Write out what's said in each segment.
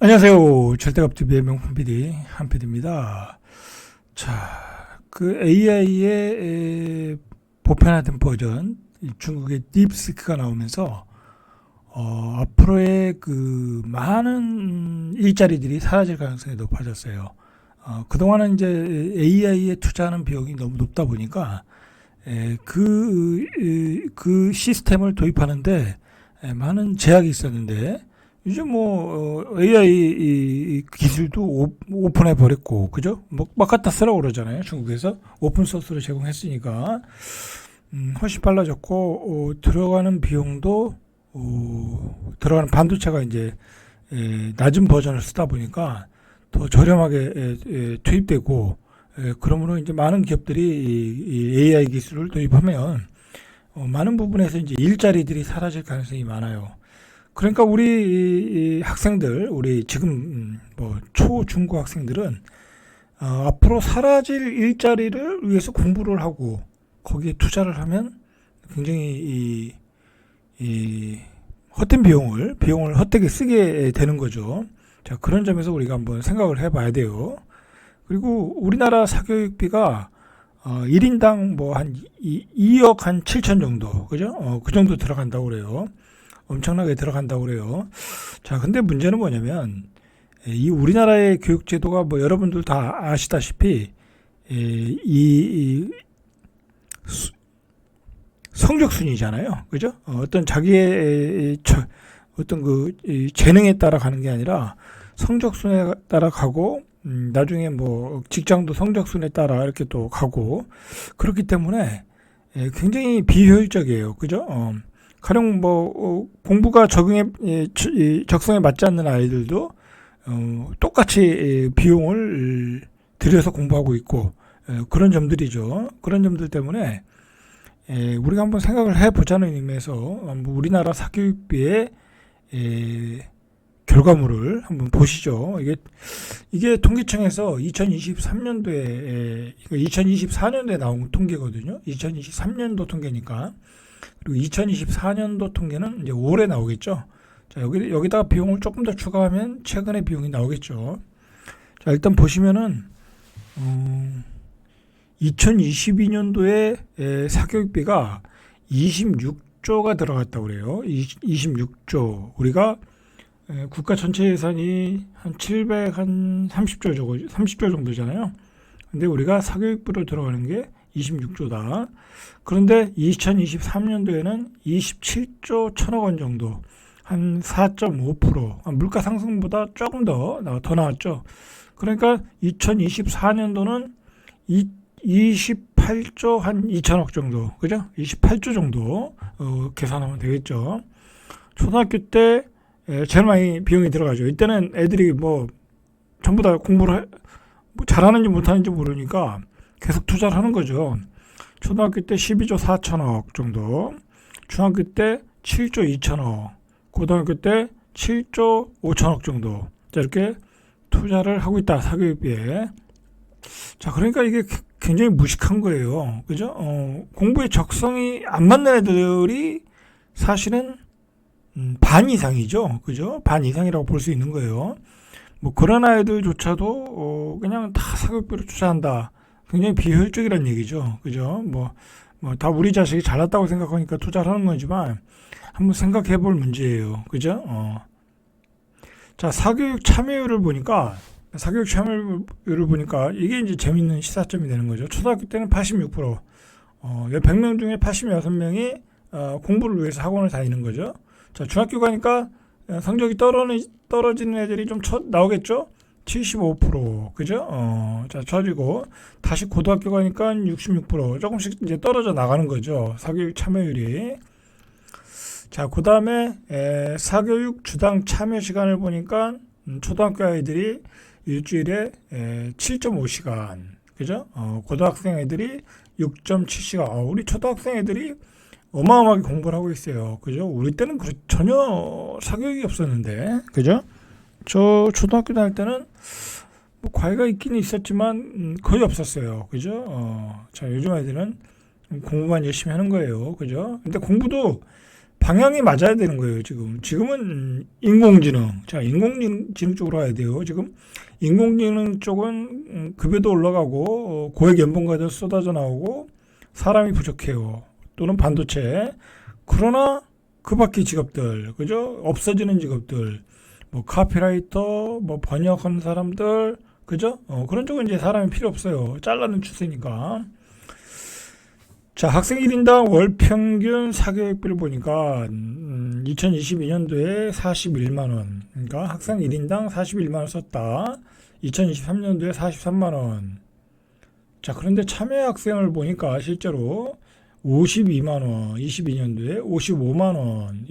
안녕하세요. 절대값TV의 명품 PD 한PD입니다. 자, 그 AI의 보편화된 버전, 중국의 딥시크가 나오면서 앞으로의 그 많은 일자리들이 사라질 가능성이 높아졌어요. 그동안은 이제 AI에 투자하는 비용이 너무 높다 보니까 그 시스템을 도입하는데 많은 제약이 있었는데 요즘 AI 기술도 오픈해 버렸고, 그죠? 막 갖다 쓰라고 그러잖아요. 중국에서 오픈 소스로 제공했으니까 훨씬 빨라졌고, 들어가는 비용도 들어가는 반도체가 이제 낮은 버전을 쓰다 보니까 더 저렴하게 투입되고, 그러므로 이제 많은 기업들이 이 AI 기술을 도입하면 많은 부분에서 이제 일자리들이 사라질 가능성이 많아요. 그러니까 우리 이 학생들, 우리 지금 뭐 초, 중고 학생들은 앞으로 사라질 일자리를 위해서 공부를 하고 거기에 투자를 하면 굉장히 이 헛된 비용을 헛되게 쓰게 되는 거죠. 자, 그런 점에서 우리가 한번 생각을 해봐야 돼요. 그리고 우리나라 사교육비가 1인당 뭐 한 2억 한 7천 정도, 그죠? 그 정도 들어간다고 그래요. 엄청나게 들어간다고 그래요. 자, 근데 문제는 뭐냐면 이 우리나라의 교육 제도가 뭐 여러분들 다 아시다시피 이 성적 순위잖아요. 그죠? 어떤 자기의 어떤 그 재능에 따라 가는 게 아니라 성적 순위에 따라 가고 나중에 뭐 직장도 성적 순위에 따라 이렇게 또 가고 그렇기 때문에 굉장히 비효율적이에요. 그죠? 가령 공부가 적성에 맞지 않는 아이들도 똑같이 비용을 들여서 공부하고 있고 그런 점들이죠. 그런 점들 때문에 우리가 한번 생각을 해보자는 의미에서 우리나라 사교육비의 결과물을 한번 보시죠. 이게 통계청에서 2024년도에 나온 통계거든요. 2023년도 통계니까. 그리고 2024년도 통계는 이제 올해 나오겠죠. 자, 여기다가 비용을 조금 더 추가하면 최근의 비용이 나오겠죠. 자, 일단 보시면은, 2022년도에 사교육비가 26조가 들어갔다고 그래요. 26조. 우리가 국가 전체 예산이 한 30조 정도잖아요. 근데 우리가 사교육비로 들어가는 게 26조다. 그런데 2023년도에는 27조 1천억 원 정도, 한 4.5%, 물가 상승보다 조금 더 나왔죠. 그러니까 2024년도는 28조 한 2천억 정도, 그죠? 28조 정도 계산하면 되겠죠. 초등학교 때 제일 많이 비용이 들어가죠. 이때는 애들이 뭐 전부 다 공부를 잘하는지 못하는지 모르니까 계속 투자를 하는 거죠. 초등학교 때 12조 4천억 정도, 중학교 때 7조 2천억, 고등학교 때 7조 5천억 정도. 자, 이렇게 투자를 하고 있다, 사교육비에. 자, 그러니까 이게 굉장히 무식한 거예요. 그죠? 공부에 적성이 안 맞는 애들이 사실은 반 이상이죠. 그죠? 반 이상이라고 볼 수 있는 거예요. 뭐 그런 아이들조차도 그냥 다 사교육비로 투자한다. 굉장히 비효율적이라는 얘기죠. 그죠? 다 우리 자식이 잘났다고 생각하니까 투자를 하는 거지만 한번 생각해 볼 문제예요. 그죠? 자, 사교육 참여율을 보니까 이게 이제 재밌는 시사점이 되는 거죠. 초등학교 때는 86%, 100명 중에 86명이 공부를 위해서 학원을 다니는 거죠. 자, 중학교 가니까 성적이 떨어지는 애들이 좀 나오겠죠? 75%, 그죠? 자, 좋아지고, 다시 고등학교 가니까 66%, 조금씩 이제 떨어져 나가는 거죠. 사교육 참여율이. 자, 그 다음에, 사교육 주당 참여 시간을 보니까, 초등학교 아이들이 일주일에 7.5시간, 그죠? 고등학생 애들이 6.7시간. 우리 초등학생 애들이 어마어마하게 공부를 하고 있어요. 그죠? 우리 때는 전혀 사교육이 없었는데, 그죠? 저 초등학교 다닐 때는 뭐 과외가 있긴 있었지만 거의 없었어요. 그죠? 자, 요즘 아이들은 공부만 열심히 하는 거예요. 그죠? 근데 공부도 방향이 맞아야 되는 거예요, 지금. 지금은 인공지능. 자, 인공지능 쪽으로 가야 돼요, 지금. 인공지능 쪽은 급여도 올라가고, 고액 연봉가도 쏟아져 나오고, 사람이 부족해요. 또는 반도체. 그러나, 그 밖의 직업들, 그죠? 없어지는 직업들. 뭐, 카피라이터, 뭐, 번역하는 사람들, 그죠? 그런 쪽은 이제 사람이 필요 없어요. 잘라는 추세니까. 자, 학생 1인당 월 평균 사교육비를 보니까 2022년도에 41만 원. 그러니까 학생 1인당 41만 원 썼다. 2023년도에 43만 원. 자, 그런데 참여 학생을 보니까 실제로 52만 원, 22년도에 55만 원,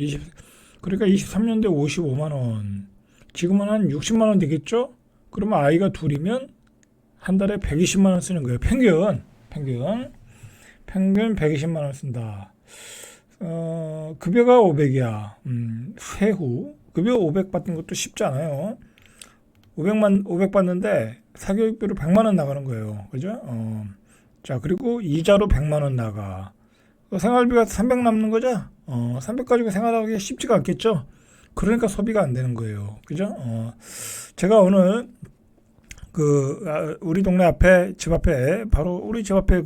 그러니까 23년도에 55만 원. 지금은 한 60만 원 되겠죠? 그러면 아이가 둘이면 한 달에 120만 원 쓰는 거예요. 평균 120만 원 쓴다. 급여가 500이야. 세후. 급여 500 받는 것도 쉽지 않아요. 500 받는데 사교육비로 100만 원 나가는 거예요. 그죠? 자, 그리고 이자로 100만 원 나가. 생활비가 300 남는 거죠? 300 가지고 생활하기 쉽지가 않겠죠? 그러니까 소비가 안 되는 거예요. 그죠? 제가 오늘 우리 동네 앞에, 집 앞에, 바로 우리 집 앞에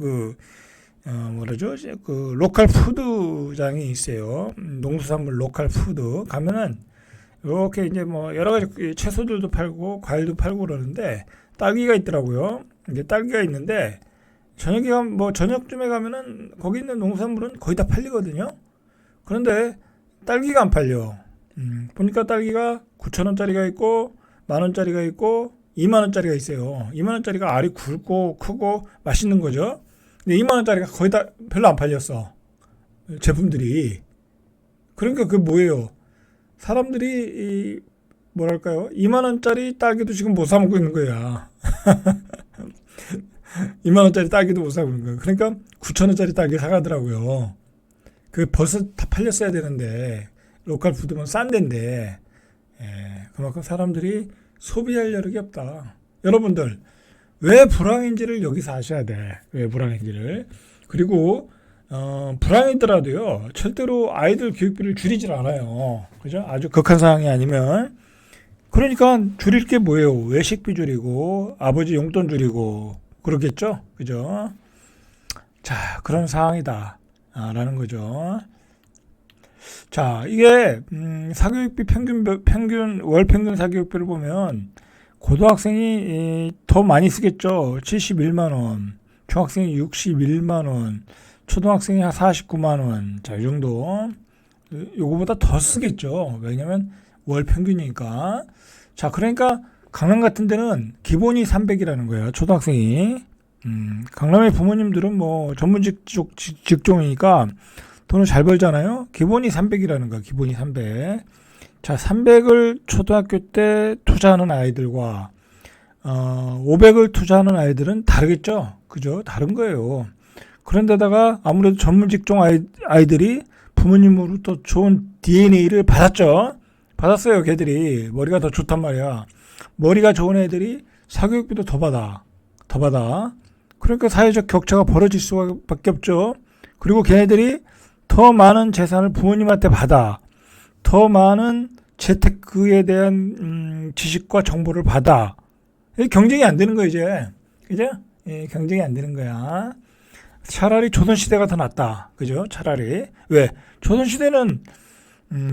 로컬 푸드장이 있어요. 농수산물 로컬 푸드. 가면은, 이렇게 이제 뭐, 여러 가지 채소들도 팔고, 과일도 팔고 그러는데, 딸기가 있더라고요. 이제 딸기가 있는데, 저녁쯤에 가면은, 거기 있는 농수산물은 거의 다 팔리거든요. 그런데, 딸기가 안 팔려. 보니까 딸기가 9,000원짜리가 있고, 10,000원짜리가 있고, 20,000원짜리가 있어요. 20,000원짜리가 알이 굵고, 크고, 맛있는 거죠. 근데 20,000원짜리가 거의 다 별로 안 팔렸어. 제품들이. 그러니까 그게 뭐예요? 사람들이, 뭐랄까요? 20,000원짜리 딸기도 지금 못 사먹고 있는 거야. 20,000원짜리 딸기도 못 사고 있는 거야. 그러니까 9,000원짜리 딸기 사가더라고요. 그게 벌써 다 팔렸어야 되는데, 로컬 푸드면 싼 데인데, 그만큼 사람들이 소비할 여력이 없다. 여러분들, 왜 불황인지를 여기서 아셔야 돼. 왜 불황인지를. 그리고 불황이더라도요. 절대로 아이들 교육비를 줄이질 않아요. 그죠? 아주 극한 상황이 아니면. 그러니까 줄일 게 뭐예요? 외식비 줄이고 아버지 용돈 줄이고 그러겠죠? 그죠? 자, 그런 상황이다. 라는 거죠. 자, 이게 사교육비 월 평균 사교육비를 보면 고등학생이 더 많이 쓰겠죠. 71만 원, 중학생이 61만 원, 초등학생이 한 49만 원. 자, 이 정도. 요거보다 더 쓰겠죠. 왜냐면 월 평균이니까. 자, 그러니까 강남 같은 데는 기본이 300이라는 거예요. 초등학생이. 강남의 부모님들은 뭐 전문직 직종이니까 돈을 잘 벌잖아요. 기본이 300이라는 거야. 기본이 300. 자, 300을 초등학교 때 투자하는 아이들과 500을 투자하는 아이들은 다르겠죠. 그죠? 다른 거예요. 그런데다가 아무래도 전문 직종 아이들이 부모님으로부터 좋은 DNA를 받았죠. 받았어요. 걔들이. 머리가 더 좋단 말이야. 머리가 좋은 애들이 사교육비도 더 받아. 그러니까 사회적 격차가 벌어질 수밖에 없죠. 그리고 걔네들이 더 많은 재산을 부모님한테 받아. 더 많은 재테크에 대한 지식과 정보를 받아. 경쟁이 안 되는 거야 이제. 그죠? 예, 경쟁이 안 되는 거야. 차라리 조선시대가 더 낫다. 그죠? 차라리. 왜? 조선시대는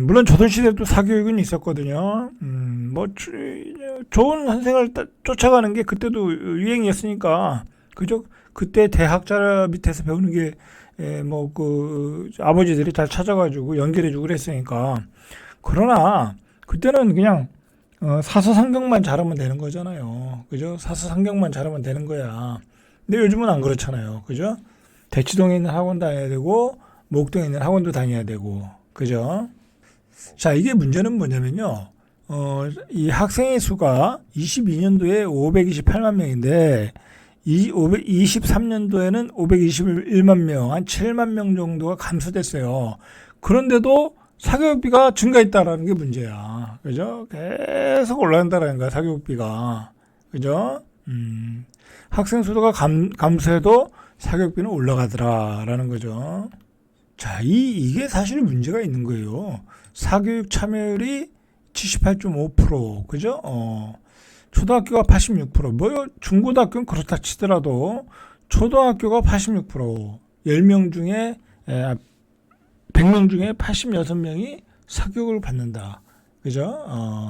물론 조선시대도 사교육은 있었거든요. 뭐 좋은 선생을 쫓아가는 게 그때도 유행이었으니까. 그죠? 그때 대학자 밑에서 배우는 게 아버지들이 잘 찾아가지고 연결해주고 그랬으니까. 그러나, 그때는 그냥, 사서상경만 잘하면 되는 거잖아요. 그죠? 사서상경만 잘하면 되는 거야. 근데 요즘은 안 그렇잖아요. 그죠? 대치동에 있는 학원 다녀야 되고, 목동에 있는 학원도 다녀야 되고. 그죠? 자, 이게 문제는 뭐냐면요. 이 학생의 수가 22년도에 528만 명인데, 23년도에는 521만 명, 한 7만 명 정도가 감소됐어요. 그런데도 사교육비가 증가했다라는 게 문제야. 그죠? 계속 올라간다라는 거야, 사교육비가. 그죠? 학생 수가 감소해도 사교육비는 올라가더라라는 거죠. 자, 이게 사실 문제가 있는 거예요. 사교육 참여율이 78.5%, 그죠? 초등학교가 86%, 뭐, 중고등학교는 그렇다 치더라도, 초등학교가 86%, 10명 중에, 100명 중에 86명이 사교육을 받는다. 그죠?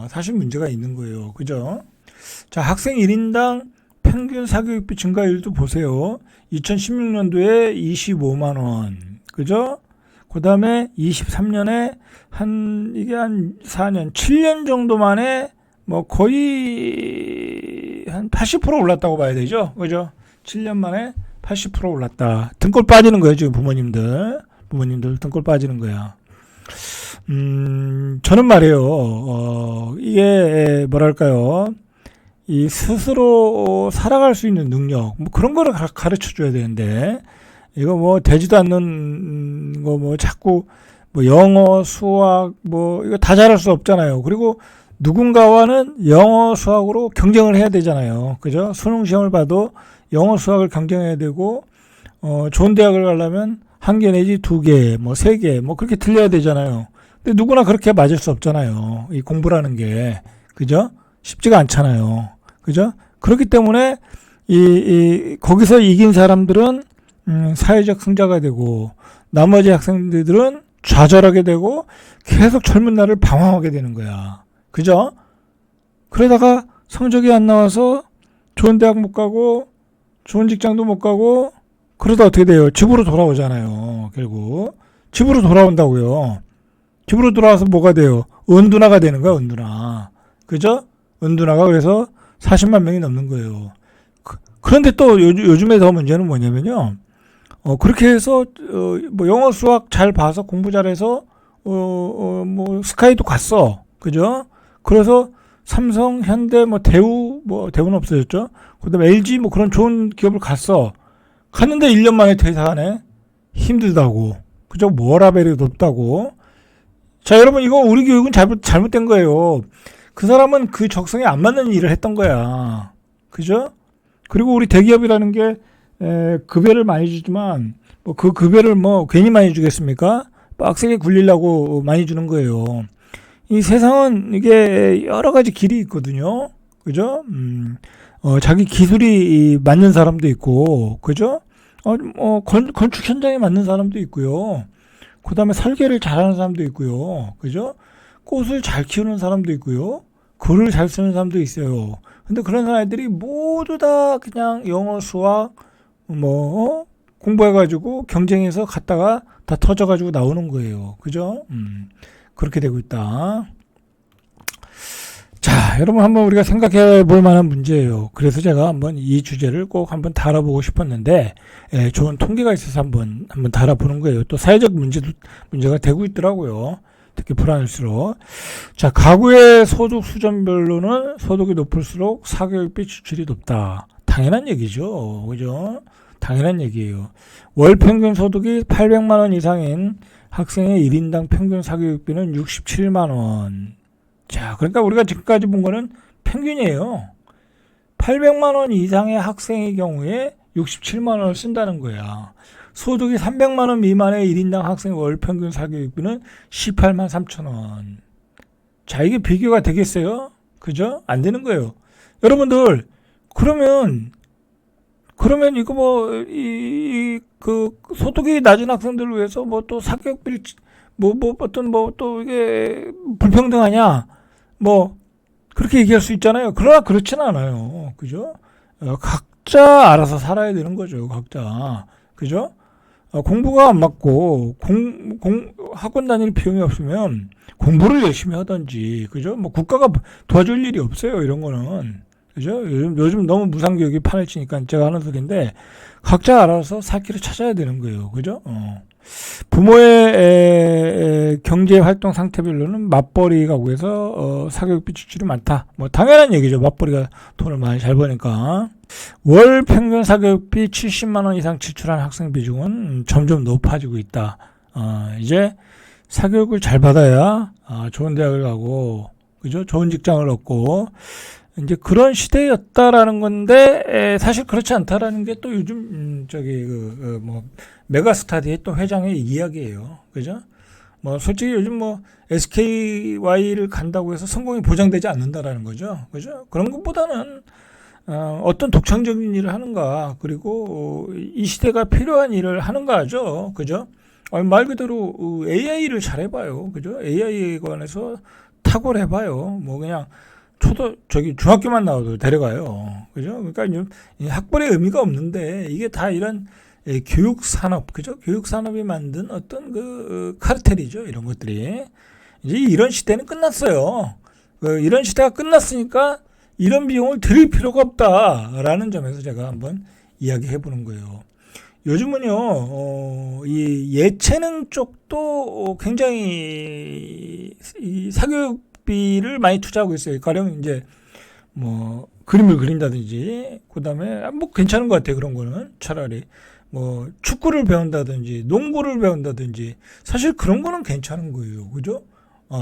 사실 문제가 있는 거예요. 그죠? 자, 학생 1인당 평균 사교육비 증가율도 보세요. 2016년도에 25만원. 그죠? 그 다음에 23년에 이게 한 4년, 7년 정도 만에 뭐 거의 한 80% 올랐다고 봐야 되죠. 그죠? 7년 만에 80% 올랐다. 등골 빠지는 거예요, 지금 부모님들 등골 빠지는 거야. 저는 말이에요. 이게 뭐랄까요? 이 스스로 살아갈 수 있는 능력, 뭐 그런 거를 가르쳐 줘야 되는데, 이거 뭐 되지도 않는 거 뭐 자꾸 뭐 영어, 수학 뭐 이거 다 잘할 수 없잖아요. 그리고 누군가와는 영어, 수학으로 경쟁을 해야 되잖아요. 그죠? 수능 시험을 봐도 영어, 수학을 경쟁해야 되고, 좋은 대학을 가려면 한 개 내지 두 개, 뭐 세 개, 뭐 그렇게 들려야 되잖아요. 근데 누구나 그렇게 맞을 수 없잖아요. 이 공부라는 게. 그죠? 쉽지가 않잖아요. 그죠? 그렇기 때문에 거기서 이긴 사람들은 사회적 승자가 되고, 나머지 학생들은 좌절하게 되고 계속 젊은 날을 방황하게 되는 거야. 그죠? 그러다가 성적이 안 나와서 좋은 대학 못 가고 좋은 직장도 못 가고, 그러다 어떻게 돼요? 집으로 돌아오잖아요. 결국 집으로 돌아온다고요. 집으로 돌아와서 뭐가 돼요? 은둔아가 되는 거야, 은둔아. 그죠? 은둔아가 그래서 40만 명이 넘는 거예요. 그런데 또 요즘에 더 문제는 뭐냐면요. 그렇게 해서 뭐 영어 수학 잘 봐서 공부 잘해서 뭐 스카이도 갔어. 그죠? 그래서 삼성, 현대, 뭐 대우는 없어졌죠. 그다음에 LG 뭐 그런 좋은 기업을 갔어. 갔는데 1년 만에 퇴사하네. 힘들다고. 그죠? 워라밸이 높다고. 자, 여러분, 이거 우리 교육은 잘못된 거예요. 그 사람은 그 적성에 안 맞는 일을 했던 거야. 그죠? 그리고 우리 대기업이라는 게 급여를 많이 주지만 뭐 그 급여를 뭐 괜히 많이 주겠습니까? 빡세게 굴리려고 많이 주는 거예요. 이 세상은 이게 여러 가지 길이 있거든요. 그죠? 자기 기술이 맞는 사람도 있고, 그죠? 건축 현장에 맞는 사람도 있고요. 그 다음에 설계를 잘하는 사람도 있고요. 그죠? 꽃을 잘 키우는 사람도 있고요. 글을 잘 쓰는 사람도 있어요. 근데 그런 사람들이 모두 다 그냥 영어, 수학, 뭐, 공부해가지고 경쟁해서 갔다가 다 터져가지고 나오는 거예요. 그죠? 그렇게 되고 있다. 자, 여러분 한번 우리가 생각해 볼 만한 문제예요. 그래서 제가 한번 이 주제를 꼭 한번 다뤄보고 싶었는데, 좋은 통계가 있어서 한번 다뤄보는 거예요. 또 사회적 문제가 되고 있더라고요. 특히 불안할수록. 자, 가구의 소득 수준별로는 소득이 높을수록 사교육비 지출이 높다. 당연한 얘기죠. 그죠? 당연한 얘기예요. 월 평균 소득이 800만 원 이상인 학생의 1인당 평균 사교육비는 67만 원. 자, 그러니까 우리가 지금까지 본 거는 평균이에요. 800만 원 이상의 학생의 경우에 67만 원을 쓴다는 거야. 소득이 300만 원 미만의 1인당 학생 월 평균 사교육비는 18만 3천 원. 자, 이게 비교가 되겠어요? 그죠? 안 되는 거예요. 여러분들, 그러면 이거 그 소득이 낮은 학생들을 위해서 뭐 또 사교육비를 또 이게 불평등하냐? 뭐 그렇게 얘기할 수 있잖아요. 그러나 그렇지는 않아요. 그죠? 각자 알아서 살아야 되는 거죠. 각자. 그죠? 공부가 안 맞고 학원 다닐 비용이 없으면 공부를 열심히 하든지, 그죠? 뭐 국가가 도와줄 일이 없어요. 이런 거는. 그죠? 요즘 너무 무상교육이 판을 치니까 제가 하는 소리인데, 각자 알아서 살 길을 찾아야 되는 거예요. 그죠? 부모의 경제 활동 상태별로는 맞벌이 가구에서 사교육비 지출이 많다. 뭐 당연한 얘기죠. 맞벌이가 돈을 많이 잘 버니까. 월 평균 사교육비 70만 원 이상 지출한 학생 비중은 점점 높아지고 있다. 이제 사교육을 잘 받아야 좋은 대학을 가고, 그죠? 좋은 직장을 얻고, 이제 그런 시대였다라는 건데 사실 그렇지 않다라는 게 또 요즘 뭐 메가스타디의 또 회장의 이야기예요. 그죠? 뭐 솔직히 요즘 뭐 SKY를 간다고 해서 성공이 보장되지 않는다라는 거죠. 그죠? 그런 것보다는 어떤 독창적인 일을 하는가, 그리고 이 시대가 필요한 일을 하는가죠. 그죠? 말 그대로 AI를 잘해봐요. 그죠? AI에 관해서 탁월해봐요. 뭐 그냥 중학교만 나와도 데려가요. 그죠? 그러니까 학벌의 의미가 없는데 이게 다 이런 교육 산업, 그죠? 교육 산업이 만든 어떤 그 카르텔이죠. 이런 것들이. 이제 이런 시대는 끝났어요. 이런 시대가 끝났으니까 이런 비용을 들일 필요가 없다라는 점에서 제가 한번 이야기해 보는 거예요. 요즘은요, 이 예체능 쪽도 굉장히 이 사교육비를 많이 투자하고 있어요. 가령 이제 뭐 그림을 그린다든지, 그다음에 뭐 괜찮은 것 같아요. 그런 거는 차라리 뭐 축구를 배운다든지, 농구를 배운다든지, 사실 그런 거는 괜찮은 거예요. 그죠?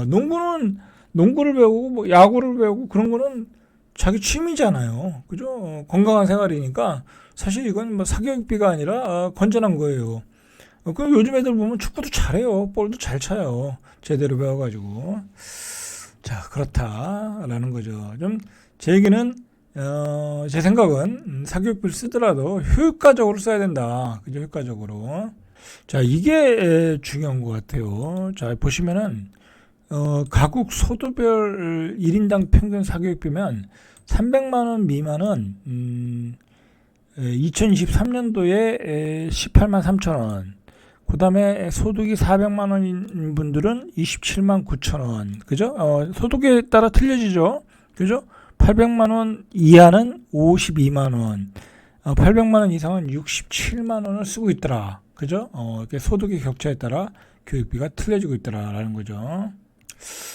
농구를 배우고 뭐 야구를 배우고 그런 거는 자기 취미잖아요. 그죠? 건강한 생활이니까 사실 이건 뭐 사교육비가 아니라 건전한 거예요. 그 요즘 애들 보면 축구도 잘해요. 볼도 잘 차요. 제대로 배워가지고. 자, 그렇다라는 거죠. 좀 제 얘기는 제 생각은 사교육비를 쓰더라도 효과적으로 써야 된다. 그죠? 효과적으로. 자, 이게 중요한 것 같아요. 자, 보시면은 가국 소득별 1인당 평균 사교육비면 300만 원 미만은 2023년도에 18만 3천 원. 그 다음에 소득이 400만 원인 분들은 27만 9천 원. 그죠? 소득에 따라 틀려지죠? 그죠? 800만 원 이하는 52만 원. 800만 원 이상은 67만 원을 쓰고 있더라. 그죠? 소득의 격차에 따라 교육비가 틀려지고 있더라라는 거죠.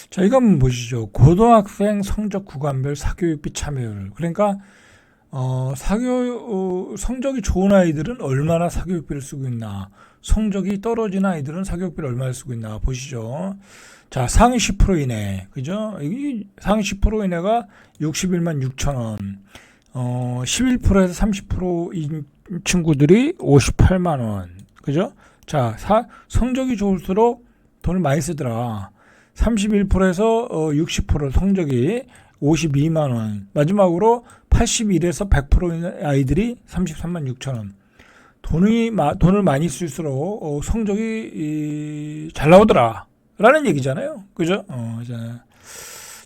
자, 이거 한번 보시죠. 고등학생 성적 구간별 사교육비 참여율. 그러니까 성적이 좋은 아이들은 얼마나 사교육비를 쓰고 있나, 성적이 떨어진 아이들은 사교육비를 얼마나 쓰고 있나 보시죠. 자, 상위 10% 이내, 그죠? 이 상위 10% 이내가 61만 6천 원, 11%에서 30%인 친구들이 58만 원, 그죠? 자, 성적이 좋을수록 돈을 많이 쓰더라. 31%에서 60% 성적이 52만 원. 마지막으로 81에서 100%의 아이들이 33만 6천 원. 돈을 많이 쓸수록 성적이 잘 나오더라. 라는 얘기잖아요. 그죠?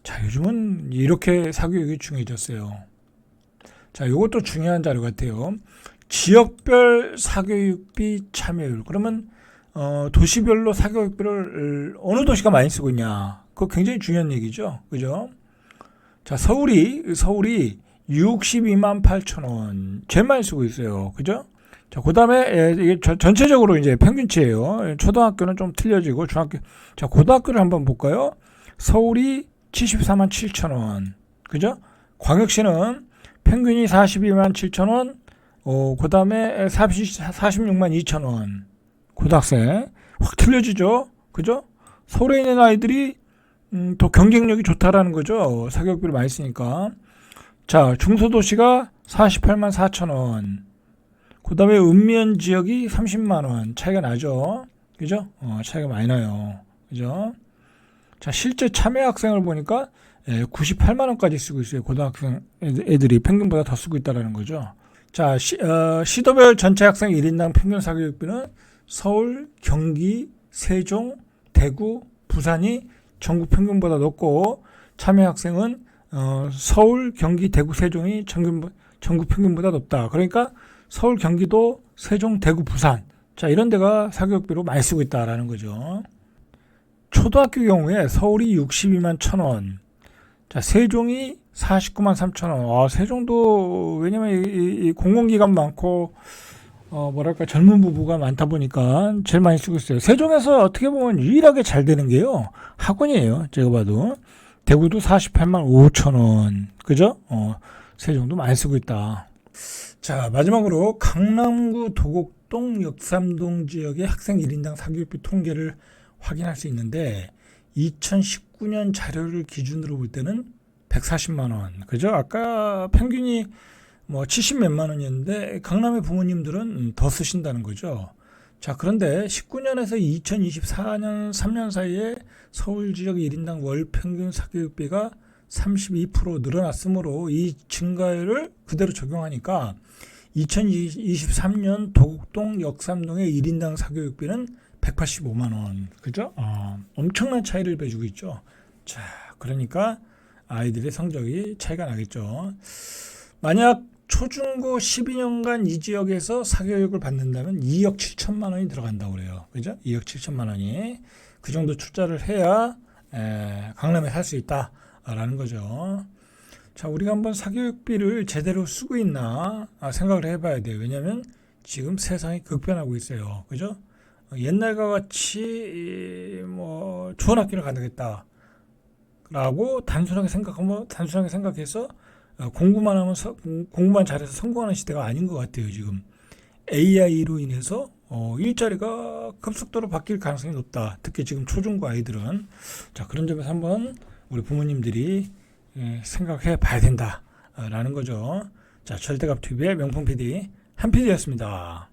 자, 요즘은 이렇게 사교육이 중요해졌어요. 자, 이것도 중요한 자료 같아요. 지역별 사교육비 참여율. 그러면 도시별로 사교육비를 어느 도시가 많이 쓰고 있냐. 그거 굉장히 중요한 얘기죠. 그죠? 자, 서울이 62만 8천 원. 제일 많이 쓰고 있어요. 그죠? 자, 그 다음에, 이게 전체적으로 이제 평균치예요. 초등학교는 좀 틀려지고, 중학교. 자, 고등학교를 한번 볼까요? 서울이 74만 7천 원. 그죠? 광역시는 평균이 42만 7천 원. 그 다음에 46만 2천 원. 고등학생. 확 틀려지죠? 그죠? 서울에 있는 아이들이 더 경쟁력이 좋다라는 거죠. 사교육비를 많이 쓰니까. 자, 중소도시가 48만 4천 원. 그 다음에 읍면 지역이 30만 원. 차이가 나죠. 그죠? 차이가 많이 나요. 그죠? 자, 실제 참여 학생을 보니까 98만 원까지 쓰고 있어요. 고등학생 애들이 평균보다 더 쓰고 있다는 거죠. 자, 시도별 전체 학생 1인당 평균 사교육비는 서울, 경기, 세종, 대구, 부산이 전국 평균보다 높고, 참여 학생은 서울, 경기, 대구, 세종이 전국 평균보다 높다. 그러니까 서울, 경기도, 세종, 대구, 부산. 자, 이런 데가 사교육비로 많이 쓰고 있다라는 거죠. 초등학교 경우에 서울이 62만 1천 원. 자, 세종이 49만 3천 원. 세종도 왜냐면 이 공공기관 많고 뭐랄까 젊은 부부가 많다 보니까 제일 많이 쓰고 있어요. 세종에서 어떻게 보면 유일하게 잘 되는 게요, 학원이에요. 제가 봐도. 대구도 48만 5천 원. 그죠? 세종도 많이 쓰고 있다. 자, 마지막으로 강남구 도곡동 역삼동 지역의 학생 1인당 사교육비 통계를 확인할 수 있는데 2019년 자료를 기준으로 볼 때는 140만 원. 그죠? 아까 평균이 뭐 70 몇만 원이었는데 강남의 부모님들은 더 쓰신다는 거죠. 자, 그런데 19년에서 2024년 3년 사이에 서울 지역 1인당 월 평균 사교육비가 32% 늘어났으므로 이 증가율을 그대로 적용하니까 2023년 도곡동 역삼동의 1인당 사교육비는 185만 원. 그죠? 엄청난 차이를 배주고 있죠. 자, 그러니까 아이들의 성적이 차이가 나겠죠. 만약 초중고 12년간 이 지역에서 사교육을 받는다면 2억 7천만 원이 들어간다고 그래요. 그죠? 2억 7천만 원이. 그 정도 투자를 해야 강남에 살 수 있다라는 거죠. 자, 우리가 한번 사교육비를 제대로 쓰고 있나 생각을 해봐야 돼요. 왜냐하면 지금 세상이 급변하고 있어요. 그죠? 옛날과 같이 뭐 좋은 학교를 가야겠다 라고 단순하게 생각해서 공부만 잘해서 성공하는 시대가 아닌 것 같아요. 지금 AI로 인해서 일자리가 급속도로 바뀔 가능성이 높다. 특히 지금 초중고 아이들은. 자, 그런 점에서 한번 우리 부모님들이 생각해 봐야 된다라는 거죠. 자, 절대값 TV의 명품 PD 한 PD였습니다.